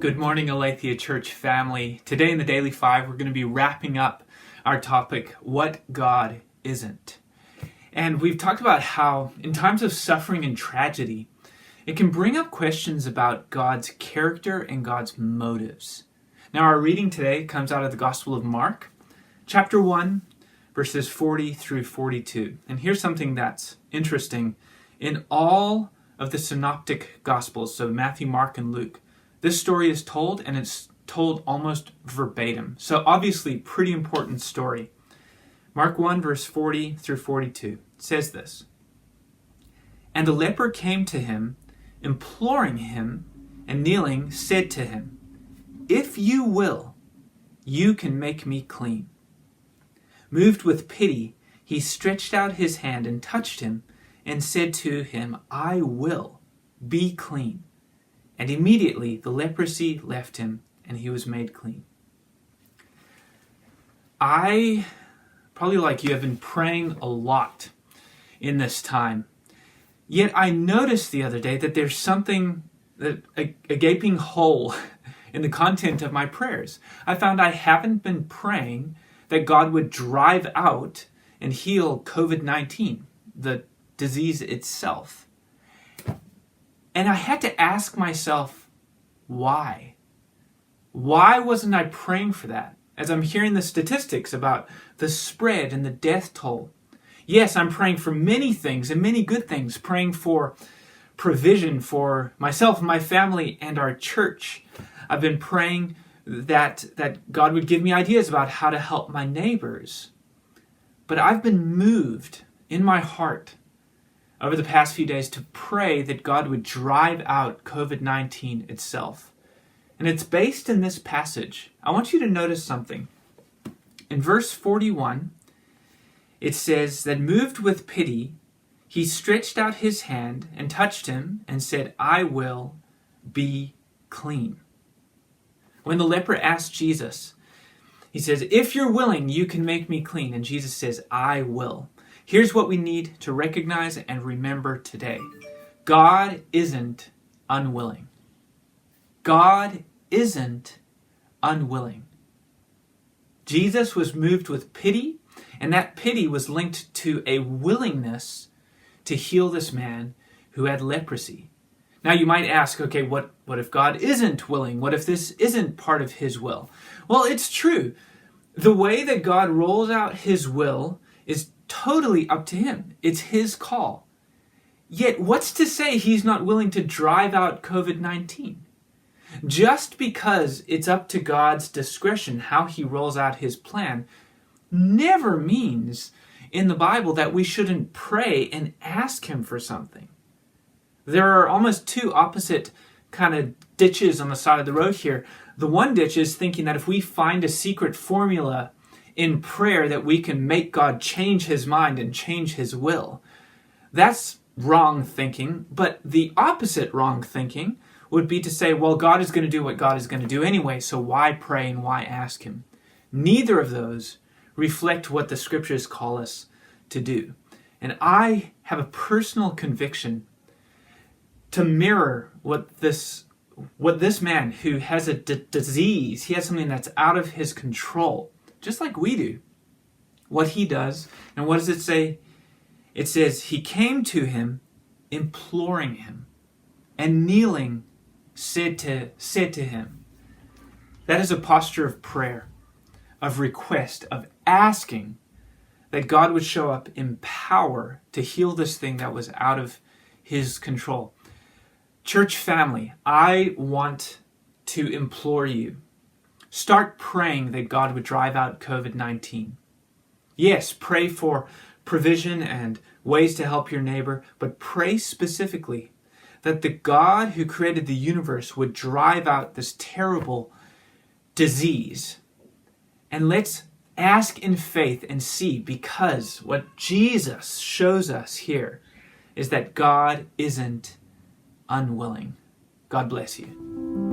Good morning, Aletheia Church family. Today in the Daily 5, we're going to be wrapping up our topic, What God Isn't. And we've talked about how, in times of suffering and tragedy, it can bring up questions about God's character and God's motives. Now, our reading today comes out of the Gospel of Mark, chapter 1, verses 40 through 42. And here's something that's interesting. In all of the synoptic Gospels, so Matthew, Mark, and Luke, this story is told, and it's told almost verbatim. So obviously, pretty important story. Mark 1, verse 40 through 42 says this. And a leper came to him, imploring him, and kneeling, said to him, If you will, you can make me clean. Moved with pity, he stretched out his hand and touched him, and said to him, I will, be clean. And immediately the leprosy left him, and he was made clean. I, probably like you, have been praying a lot in this time. Yet I noticed the other day that there's something, a gaping hole in the content of my prayers. I found I haven't been praying that God would drive out and heal COVID-19, the disease itself. And I had to ask myself, why? Why wasn't I praying for that? As I'm hearing the statistics about the spread and the death toll. Yes, I'm praying for many things and many good things, praying for provision for myself, my family, and our church. I've been praying that God would give me ideas about how to help my neighbors. But I've been moved in my heart over the past few days to pray that God would drive out COVID-19 itself. And it's based in this passage. I want you to notice something. In verse 41, it says that moved with pity, he stretched out his hand and touched him and said, I will be clean. When the leper asked Jesus, he says, if you're willing, you can make me clean. And Jesus says, I will. Here's what we need to recognize and remember today. God isn't unwilling. God isn't unwilling. Jesus was moved with pity, and that pity was linked to a willingness to heal this man who had leprosy. Now you might ask, okay, what if God isn't willing? What if this isn't part of his will? Well, it's true. The way that God rolls out his will is totally up to him. It's his call. Yet, what's to say he's not willing to drive out COVID-19? Just because it's up to God's discretion how he rolls out his plan never means in the Bible that we shouldn't pray and ask him for something. There are almost two opposite kind of ditches on the side of the road here. The one ditch is thinking that if we find a secret formula in prayer that we can make God change his mind and change his will. That's wrong thinking, but the opposite wrong thinking would be to say, well, God is going to do what God is going to do anyway, so why pray and why ask him? Neither of those reflect what the scriptures call us to do. And I have a personal conviction to mirror what this man who has a disease, he has something that's out of his control, just like we do, what he does. And what does it say? It says, he came to him, imploring him, and kneeling, said to him. That is a posture of prayer, of request, of asking that God would show up in power to heal this thing that was out of his control. Church family, I want to implore you, start praying that God would drive out COVID-19. Yes, pray for provision and ways to help your neighbor, but pray specifically that the God who created the universe would drive out this terrible disease. And let's ask in faith and see, because what Jesus shows us here is that God isn't unwilling. God bless you.